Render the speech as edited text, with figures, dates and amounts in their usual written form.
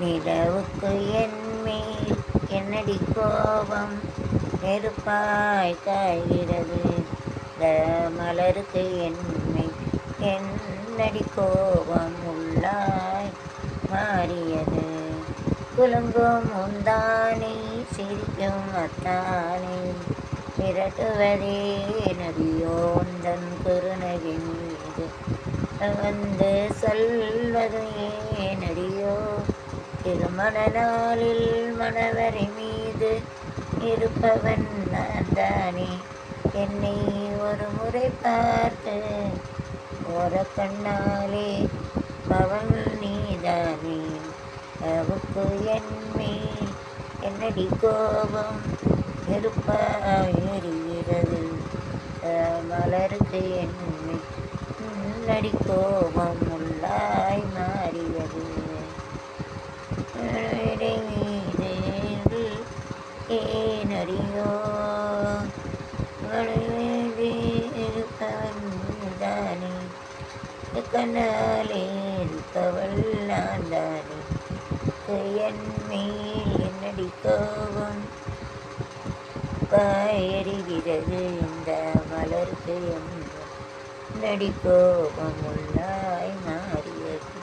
நிலவுக்கு என்மேல் என்னடி கோபம் நெருப்பாய் காய்கிறது. மலருக்கு என்மேல் என்னடி கோபம் உள்ளாய் மாறியது. குலுங்கும் முந்தானை சிரிக்கும் அத்தானை விரட்டுவதே நதியோந்தன் குறுநகை மீது வந்து சொல்வது ஏனடியோ. திருமண நாளில் மணவரை மீது இருப்பவன் நான் தானே. என்னை ஒரு முறை பார்த்து ஒரு கண்ணாலே அவன் நீதானே. அவக்கு என்மேல் என்னடி கோபம் நெருப்பாய் எரிகிறது. மலருக்கு என்மேல் என்னடி கோபம் உள்ளாய் மாறியது. ஏனடியோ இருப்பவன் தானே. கண்ணாலே இருப்பவள் நான் தானே. என் மேல் என்னடி கோபம் எரிகிறது. இந்த மலருக்கு என்னடி கோபம் உள்ளாய் மாறியது.